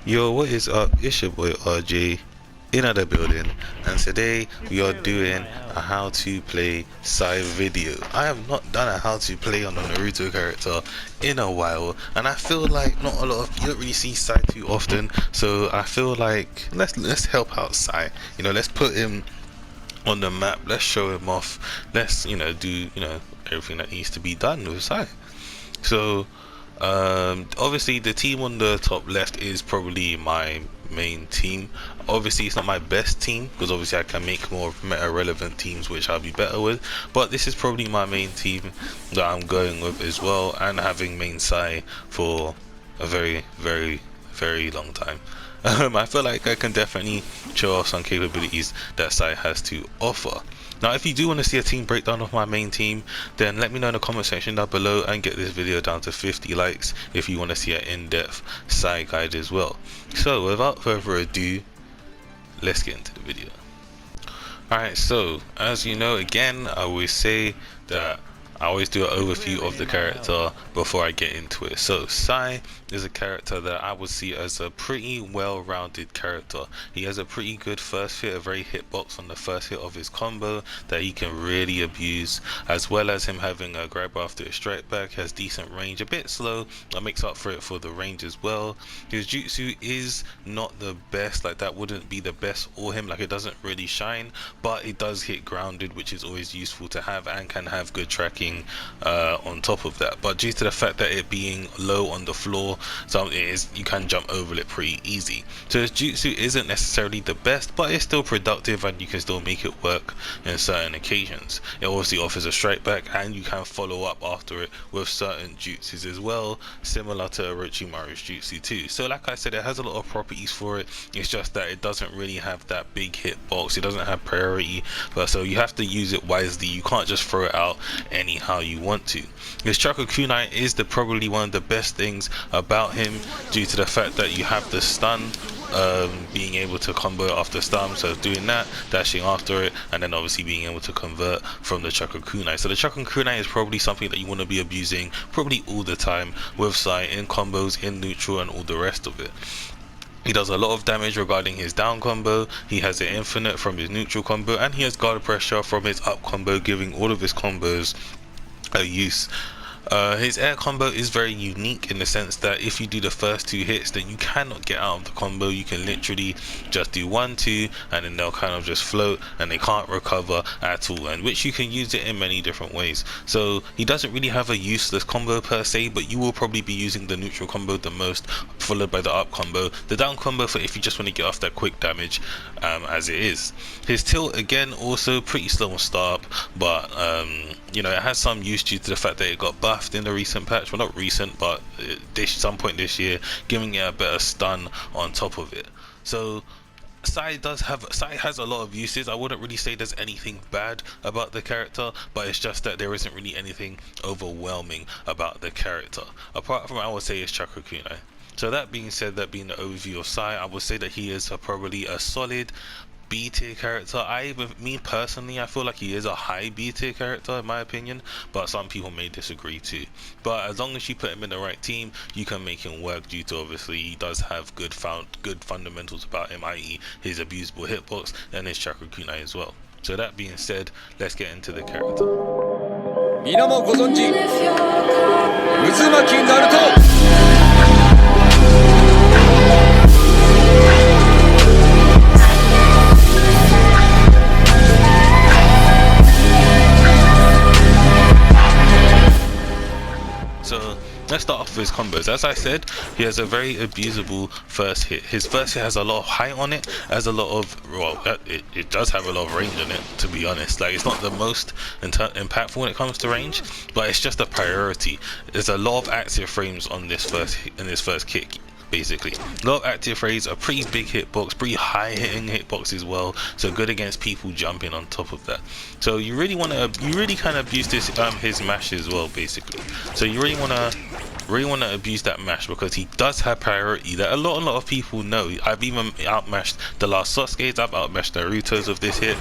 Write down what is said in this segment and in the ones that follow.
Yo, what is up? It's your boy RJ in the building, and today we are doing a how to play Sai video. I have not done a how to play on a Naruto character in a while, and I feel like not a lot of you don't really see Sai too often, so I feel like let's help out Sai. Let's put him on the map, let's show him off, let's do everything that needs to be done with Sai. So obviously the team on the top left is probably my main team. Obviously it's not my best team because obviously I can make more meta relevant teams which I'll be better with, but this is probably my main team that I'm going with as well, and having main Sai for a very long time. I feel like I can definitely show off some capabilities that Sai has to offer. Now if you do want to see a team breakdown of my main team, then let me know in the comment section down below and get this video down to 50 likes if you want to see an in-depth Sai guide as well. So without further ado, let's get into the video. Alright, so as you know, again I always say that I always do an overview of the character before I get into it. So Sai is a character that I would see as a pretty well-rounded character. He has a pretty good first hit, a very hitbox on the first hit of his combo that he can really abuse, as well as him having a grab after a strike back, has decent range, a bit slow, that makes up for it for the range as well. His jutsu is not the best, like that wouldn't be the best for him, like it doesn't really shine, but it does hit grounded, which is always useful to have and can have good tracking on top of that. But due to the fact that it being low on the floor, so you can jump over it pretty easy. So his jutsu isn't necessarily the best, but it's still productive and you can still make it work in certain occasions. It obviously offers a strike back and you can follow up after it with certain jutsus as well, similar to Orochimaru's jutsu too. So like I said, it has a lot of properties for it. It's just that it doesn't really have that big hitbox. It doesn't have priority, but so you have to use it wisely. You can't just throw it out anyhow you want to. His chakra kunai is probably one of the best things about him, due to the fact that you have the stun, being able to combo after stun, so doing that, dashing after it, and then obviously being able to convert from the chakra kunai. So the chakra kunai is probably something that you want to be abusing probably all the time with Sai, in combos, in neutral, and all the rest of it. He does a lot of damage regarding his down combo, he has an infinite from his neutral combo, and he has guard pressure from his up combo, giving all of his combos a use. His air combo is very unique in the sense that if you do the first two hits, then you cannot get out of the combo. You can literally just do 1-2 and then they'll kind of just float and they can't recover at all, and which you can use it in many different ways. So he doesn't really have a useless combo per se, but you will probably be using the neutral combo the most, followed by the up combo, the down combo for if you just want to get off that quick damage, as it is. His tilt again also pretty slow on start, but it has some use due to the fact that it got buffed in the recent patch. Well, not recent, but some point this year, giving it a better stun on top of it. So Sai has a lot of uses. I wouldn't really say there's anything bad about the character, but it's just that there isn't really anything overwhelming about the character, apart from, I would say, his chakra kunai. So that being said, that being the overview of Sai, I would say that he is probably a solid B tier character. Me personally, I feel like he is a high B tier character in my opinion, but some people may disagree too. But as long as you put him in the right team, you can make him work, due to obviously he does have good fundamentals about him, i.e. his abusable hitbox and his chakra kunai as well. So that being said, let's get into the character. 皆もご存知、渦巻きナルト。So let's start off with his combos. As I said, he has a very abusable first hit. His first hit has a lot of height on it, has a lot of, well, it does have a lot of range on it, to be honest. Like, it's not the most impactful when it comes to range, but it's just a priority. There's a lot of active frames on this first kick. Basically, a lot of active frames, a pretty big hitbox, pretty high hitting hitbox as well, so good against people jumping on top of that. So you really kind of abuse this his mash as well, basically. So you really want to abuse that mash, because he does have priority that a lot of people know. I've even outmashed the last Sasuke's, I've outmashed Naruto's with this hit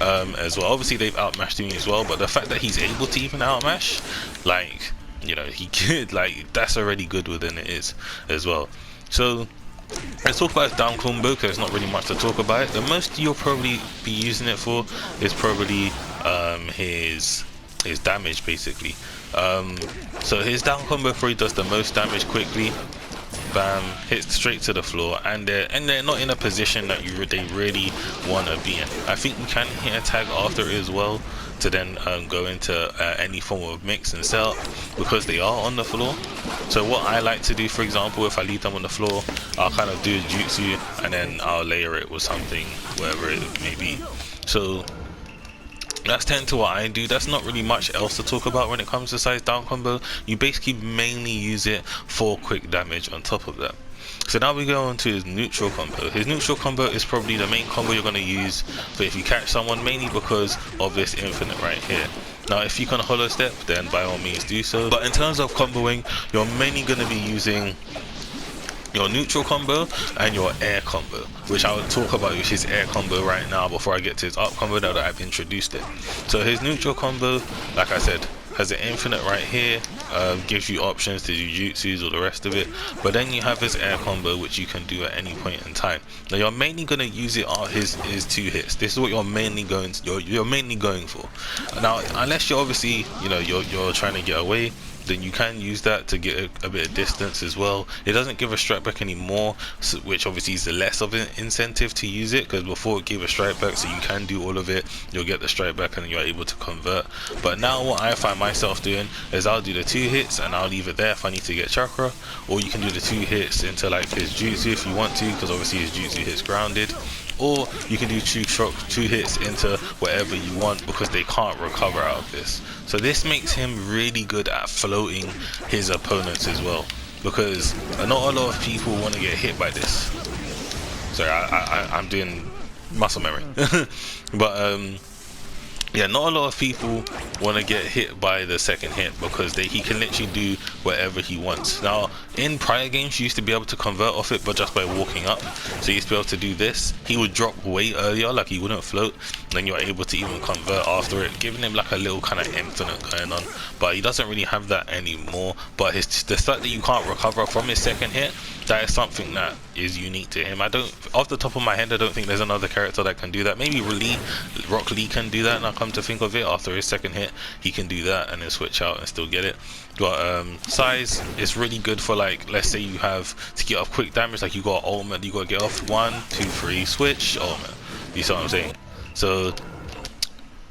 as well. Obviously they've outmashed me as well, but the fact that he's able to even outmash, like, he could, like, that's already good within it is as well. So Let's talk about his down combo because there's not really much to talk about it. The most you'll probably be using it for is probably his damage basically. So his down combo probably does the most damage quickly. Bam, hits straight to the floor, and they're not in a position that they really want to be in. I think you can hit a tag after it as well to then go into any form of mix and setup because they are on the floor. So what I like to do, for example, if I leave them on the floor, I'll kind of do a jutsu and then I'll layer it with something, whatever it may be. So that's tend to what I do. That's not really much else to talk about when it comes to size down combo. You basically mainly use it for quick damage on top of that. So now we go on to his neutral combo. His neutral combo is probably the main combo you're going to use for if you catch someone, mainly because of this infinite right here. Now if you can hollow step, then by all means do so. But in terms of comboing, you're mainly going to be using your neutral combo and your air combo, which I will talk about with his air combo right now before I get to his up combo now that I've introduced it. So his neutral combo, like I said, has an infinite right here, gives you options to do jutsus or the rest of it, but then you have his air combo which you can do at any point in time. Now you're mainly going to use it on his 2 hits. This is what you're mainly going for. Now unless you're obviously, you know, you're trying to get away, then you can use that to get a bit of distance as well. It doesn't give a strike back anymore, so, which obviously is the less of an incentive to use it, because before it gave a strike back, so you can do all of it, you'll get the strike back and you're able to convert. But now what I find myself doing is I'll do the 2 hits and I'll leave it there if I need to get chakra, or you can do the 2 hits into like his jutsu if you want to, because obviously his jutsu hits grounded, or you can do 2 hits into whatever you want because they can't recover out of this. So this makes him really good at floating his opponents as well, because not a lot of people want to get hit by this. Sorry, I'm doing muscle memory. But yeah, not a lot of people want to get hit by the second hit because he can literally do whatever he wants. Now in prior games you used to be able to convert off it, but just by walking up. So you used to be able to do this. He would drop way earlier, like he wouldn't float, and then you're able to even convert after it, giving him like a little kind of infinite going on. But he doesn't really have that anymore. But the fact that you can't recover from his second hit, that is something that is unique to him. I don't, off the top of my head, I don't think there's another character that can do that. Maybe Rock Lee can do that. Now come to think of it, after his second hit he can do that and then switch out and still get it. But size is really good for, like, let's say you have to get off quick damage, like you got ultimate, you got to get off 1, 2, 3, switch, ultimate. You see what I'm saying? So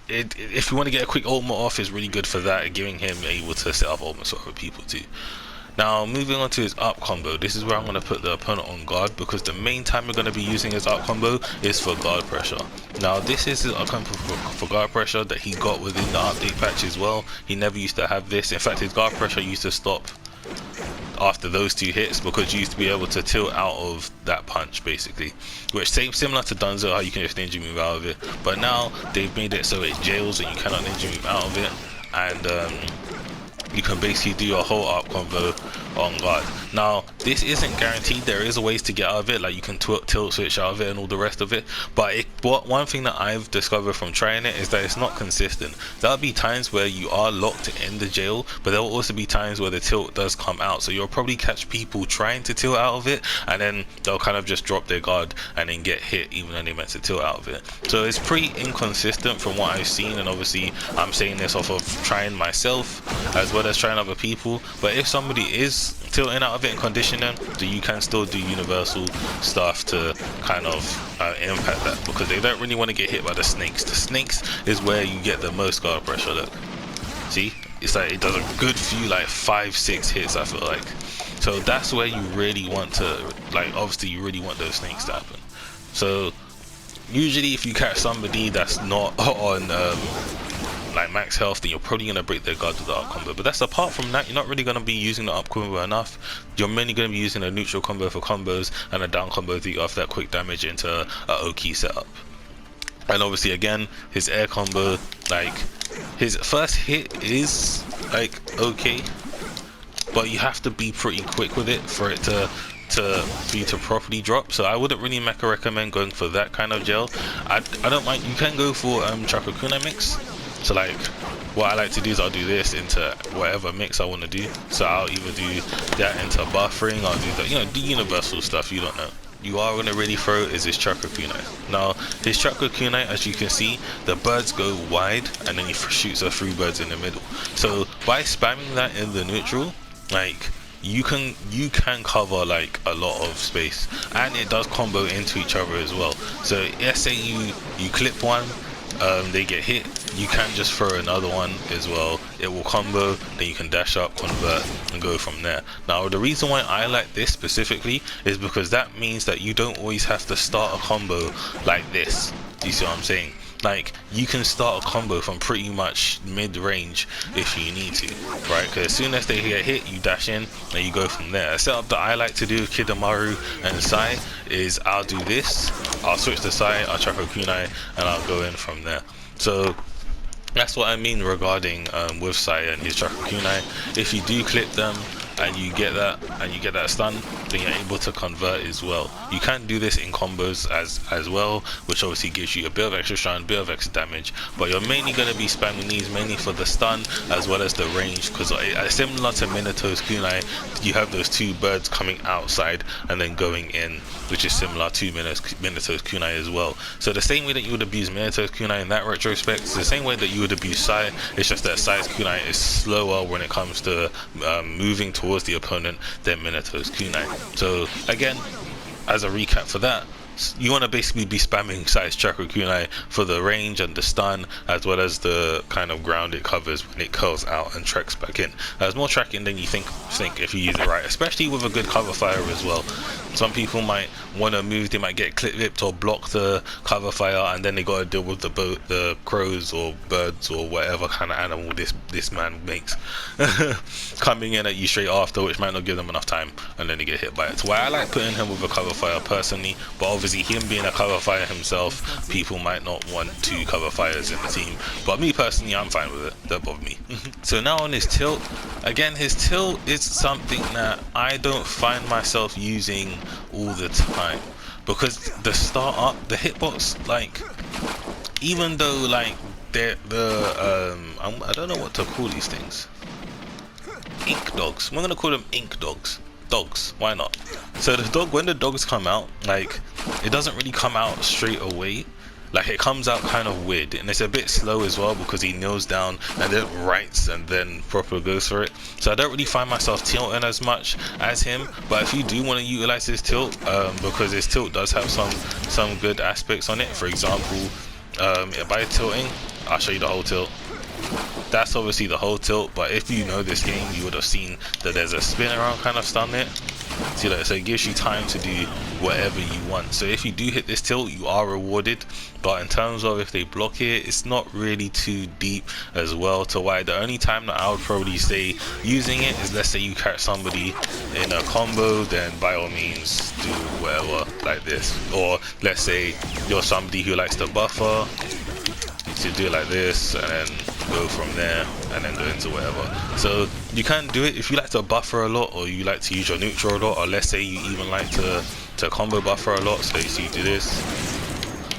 if you want to get a quick ultimate off, it's really good for that, giving him able to set up ultimates for other people too. Now moving on to his up combo, this is where I'm going to put the opponent on guard, because the main time we're going to be using his up combo is for guard pressure. Now this is his up combo for guard pressure that he got within the update patch as well. He never used to have this. In fact, his guard pressure used to stop after those 2 hits because you used to be able to tilt out of that punch basically, which similar to Dunzo, how you can just ninja move out of it. But now they've made it so it jails and you cannot ninja move out of it, and you can basically do your whole up combo on guard. Now this isn't guaranteed, there is a ways to get out of it, like you can tilt switch out of it and all the rest of it, but one thing that I've discovered from trying it is that it's not consistent. There'll be times where you are locked in the jail, but there will also be times where the tilt does come out, so you'll probably catch people trying to tilt out of it and then they'll kind of just drop their guard and then get hit even though they meant to tilt out of it. So it's pretty inconsistent from what I've seen, and obviously I'm saying this off of trying myself as well as trying other people. But if somebody is tilting out of it and conditioning, then you can still do universal stuff to kind of impact that, because they don't really want to get hit by the snakes. The snakes is where you get the most guard pressure. Look, see, it's like it does a good few, like 5-6 hits, I feel like. So that's where you really want to, like, obviously you really want those snakes to happen. So usually if you catch somebody that's not on like max health, then you're probably gonna break their guard with the up combo. But that's apart from that, you're not really gonna be using the up combo enough. You're mainly gonna be using a neutral combo for combos and a down combo to get off that quick damage into a OK setup. And obviously again, his air combo, like his first hit is like okay, but you have to be pretty quick with it for it to properly drop. So I wouldn't really recommend going for that kind of gel. I don't mind, you can go for Chakra Kunai mix. So like what I like to do is I'll do this into whatever mix I want to do. So I'll either do that into buffering, I'll do the, you know, the universal stuff you don't know. You are going to really throw is his chakra kunai. Now his chakra kunai, as you can see, the birds go wide and then he shoots the 3 birds in the middle. So by spamming that in the neutral, like you can cover like a lot of space, and it does combo into each other as well. So let's say you clip one, they get hit, you can just throw another one as well, it will combo, then you can dash up, convert, and go from there. Now the reason why I like this specifically is because that means that you don't always have to start a combo like this. Do you see what I'm saying? Like you can start a combo from pretty much mid-range if you need to, right? Because as soon as they get hit, you dash in and you go from there. A setup that I like to do with Kidamaru and Sai is I'll do this, I'll switch to Sai, I'll chakra kunai, and I'll go in from there. So that's what I mean regarding with Sai and his chakra kunai. If you do clip them and you get that stun, then you're able to convert as well. You can do this in combos as well, which obviously gives you a bit of extra stun, bit of extra damage, but you're mainly going to be spamming these mainly for the stun as well as the range, because similar to Minato's kunai, you have those 2 birds coming outside and then going in, which is similar to Minato's kunai as well. So the same way that you would abuse Minato's kunai in that retrospect is the same way that you would abuse Sai. It's just that Sai's kunai is slower when it comes to moving towards the opponent than Minato's kunai. So again, as a recap for that, you want to basically be spamming Sai's chakra kunai for the range and the stun, as well as the kind of ground it covers when it curls out and tracks back in. There's more tracking than you think if you use it right, especially with a good cover fire as well. Some people might want to move, they might get clipped or block the cover fire, and then they got to deal with the crows or birds or whatever kind of animal this man makes coming in at you straight after, which might not give them enough time, and then they get hit by it. So why I like putting him with a cover fire personally, but obviously him being a cover fire himself, people might not want 2 cover fires in the team, but me personally, I'm fine with it. Don't bother me. So now on his tilt, again, his tilt is something that I don't find myself using all the time, because the the hitbox, like, even though like I don't know what to call these things, ink dogs, we're gonna call them ink dogs. Why not? So the dog, when the dogs come out, like, it doesn't really come out straight away. Like, it comes out kind of weird, and it's a bit slow as well, because he kneels down and then writes and then proper goes for it. So I don't really find myself tilting as much as him. But if you do want to utilize his tilt, because his tilt does have some good aspects on it. For example, by tilting, I'll show you the whole tilt. That's obviously the whole tilt, but if you know this game, you would have seen that there's a spin around kind of stun there. See that? So it gives you time to do whatever you want. So if you do hit this tilt, you are rewarded, but in terms of if they block it, it's not really too deep as well. To why the only time that I would probably say using it is, let's say you catch somebody in a combo, then by all means do whatever like this. Or let's say you're somebody who likes to buffer, to do it like this and then go from there and then go into whatever. So you can do it if you like to buffer a lot, or you like to use your neutral a lot, or let's say you even like to combo buffer a lot. So you do this,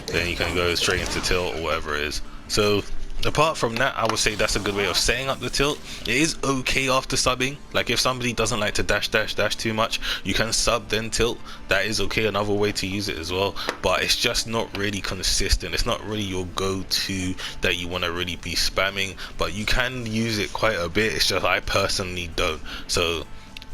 then you can go straight into tilt or whatever it is. So apart from that, I would say that's a good way of setting up the tilt. It is okay after subbing. Like, if somebody doesn't like to dash too much, you can sub then tilt. That is okay, another way to use it as well, but it's just not really consistent. It's not really your go-to that you want to really be spamming, but you can use it quite a bit. It's just I personally don't. So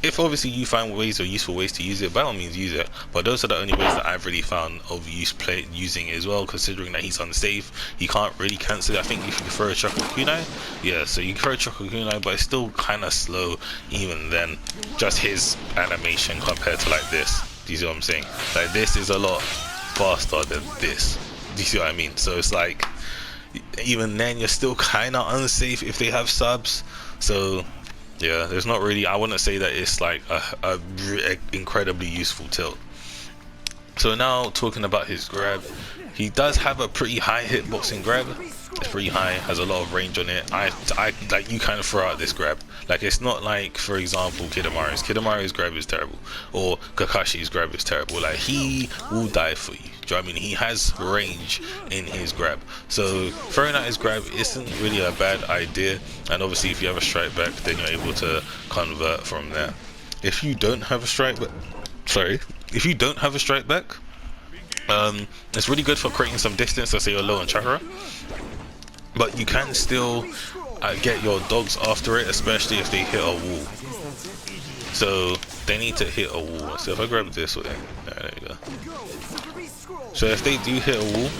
if obviously you find ways or useful ways to use it, by all means use it, but those are the only ways that I've really found of using it as well, considering that he's unsafe. He can't really cancel it. I think if you throw a chakra kunai, yeah, so you can throw a chakra kunai, but it's still kind of slow even then, just his animation compared to like this. Do you see what I'm saying? Like, this is a lot faster than this. Do you see what I mean? So it's like, even then you're still kind of unsafe if they have subs. So yeah, there's not really, I wouldn't say that it's like a incredibly useful tilt. So now talking about his grab, he does have a pretty high hitbox in grab. It's pretty high, has a lot of range on it. I like, you kind of throw out this grab. Like, it's not like, for example, Kidamaru's grab is terrible, or Kakashi's grab is terrible. Like, he will die for you. Do you know what I mean? He has range in his grab, so throwing out his grab isn't really a bad idea. And obviously, if you have a strike back, then you're able to convert from there. If you don't have a strike back, if you don't have a strike back, it's really good for creating some distance. Let's say you're low on chakra, but you can still get your dogs after it, especially if they hit a wall. So they need to hit a wall. So if I grab this way, there you go. So if they do hit a wall,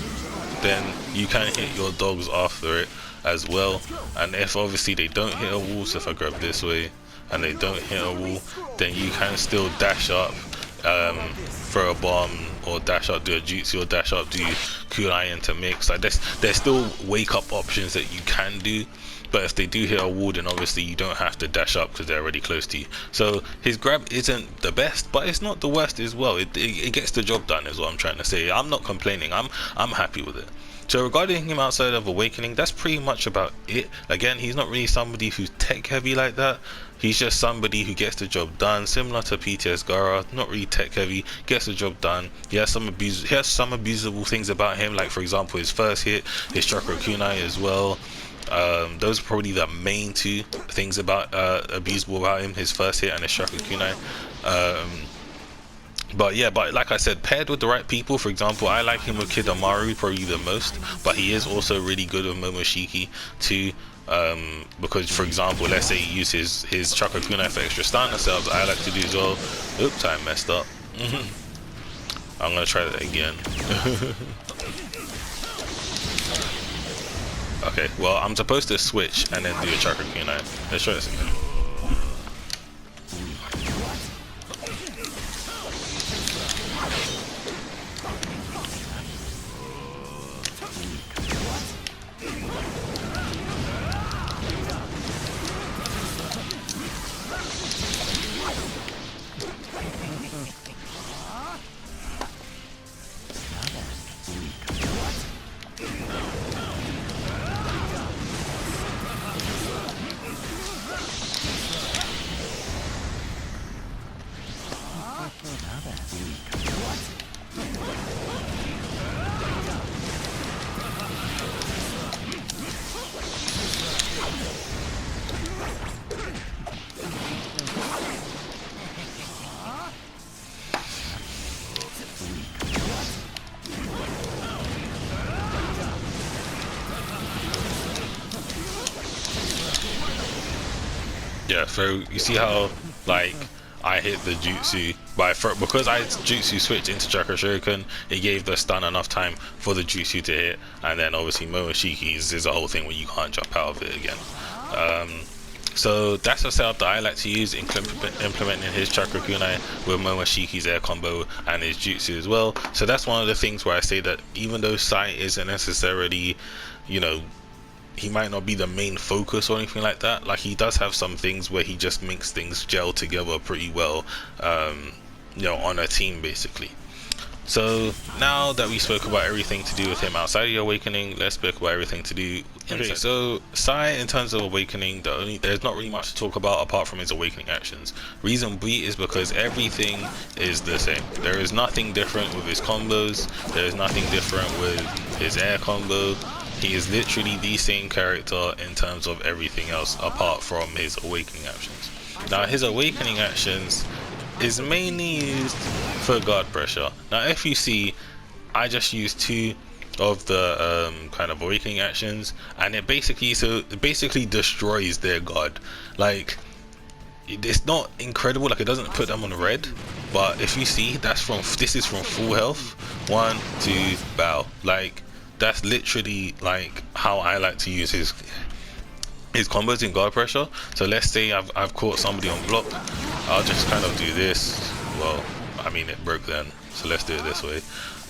then you can hit your dogs after it as well. And if obviously they don't hit a wall, so if I grab this way and they don't hit a wall, then you can still dash up, throw a bomb, or dash up, do a jutsu, or dash up, do kunai into mix. Like, there's still wake up options that you can do. But if they do hit a wall, then obviously you don't have to dash up because they're already close to you. So his grab isn't the best, but it's not the worst as well. It gets the job done, is what I'm trying to say. I'm not complaining. I'm happy with it. So regarding him outside of Awakening, that's pretty much about it. Again, he's not really somebody who's tech heavy like that. He's just somebody who gets the job done, similar to PTS Gara, not really tech heavy, gets the job done. He has some abusable things about him, like for example his first hit, his chakra kunai as well. Those are probably the main two things about abusable about him, his first hit and his chakra kunai. But yeah, but like I said, paired with the right people, for example, I like him with Kidamaru probably the most, but he is also really good with Momoshiki too. Because for example, let's say he uses his chakra kunai for extra stun ourselves, I like to do as well. Oops, I messed up. I'm gonna try that again. Okay, well, I'm supposed to switch and then do a chakra kunai. Let's try this again. Yeah, so you see how like I hit the jutsu because I jutsu switched into chakra shuriken, it gave the stun enough time for the jutsu to hit, and then obviously Momoshiki's is a whole thing where you can't jump out of it again. So that's a setup that I like to use, implementing his chakra kunai with Momoshiki's air combo and his jutsu as well. So that's one of the things where I say that even though Sai isn't necessarily, you know, he might not be the main focus or anything like that, like he does have some things where he just makes things gel together pretty well, you know, on a team basically. So now that we spoke about everything to do with him outside of the Awakening, let's speak about everything to do inside. So Sai, in terms of Awakening, there's not really much to talk about apart from his Awakening actions. Reason B is because everything is the same. There is nothing different with his combos, there is nothing different with his air combo. He is literally the same character in terms of everything else apart from his Awakening actions. Now his Awakening actions is mainly used for guard pressure. Now if you see, I just used two of the kind of Awakening actions, and it basically destroys their guard. Like, it's not incredible, like it doesn't put them on red, but if you see, this is from full health, 1, 2, bow. Like, that's literally like how I like to use his combos in guard pressure. So let's say I've caught somebody on block, I'll just kind of do this. Well, I mean, it broke then, so let's do it this way.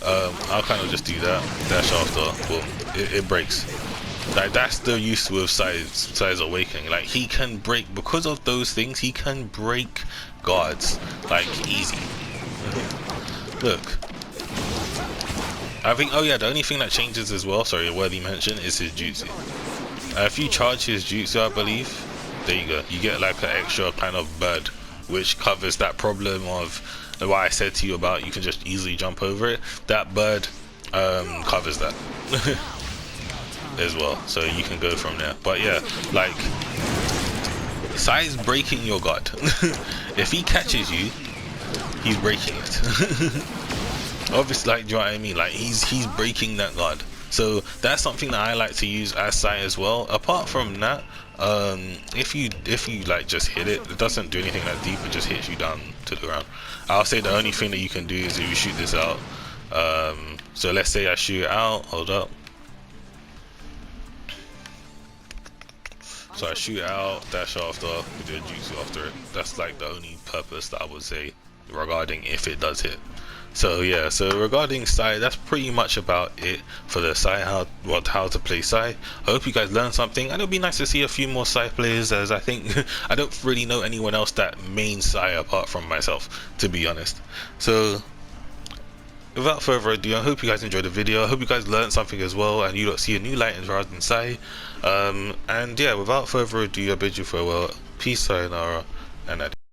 I'll kind of just do that, dash after, boom, it breaks. Like, that's the use with Sai's Awakening. Like, he can break, because of those things, he can break guards like easy. Look, I think, oh yeah, the only thing that changes as well, sorry, a worthy mention, is his jutsu. If you charge his jutsu, I believe, there you go, you get like an extra kind of bird, which covers that problem of what I said to you about you can just easily jump over it. That bird covers that as well, so you can go from there. But yeah, like, Sai's breaking your guard. If he catches you, he's breaking it. Obviously, like, do you know what I mean? Like, he's breaking that guard. So that's something that I like to use as Sai as well. Apart from that, if you like just hit it, it doesn't do anything that deep. It just hits you down to the ground. I'll say the only thing that you can do is if you shoot this out. So let's say I shoot it out. Hold up. So I shoot out, dash after, we do a jutsu after it. That's like the only purpose that I would say regarding if it does hit. So yeah, so regarding Sai, that's pretty much about it for the Sai, how to play Sai. I hope you guys learned something, and it'll be nice to see a few more Sai players, as I think I don't really know anyone else that main Sai apart from myself, to be honest. So without further ado, I hope you guys enjoyed the video. I hope you guys learned something as well, and you don't see a new light in rather than Sai. And yeah, without further ado, I bid you farewell. Peace, sayonara, and adios.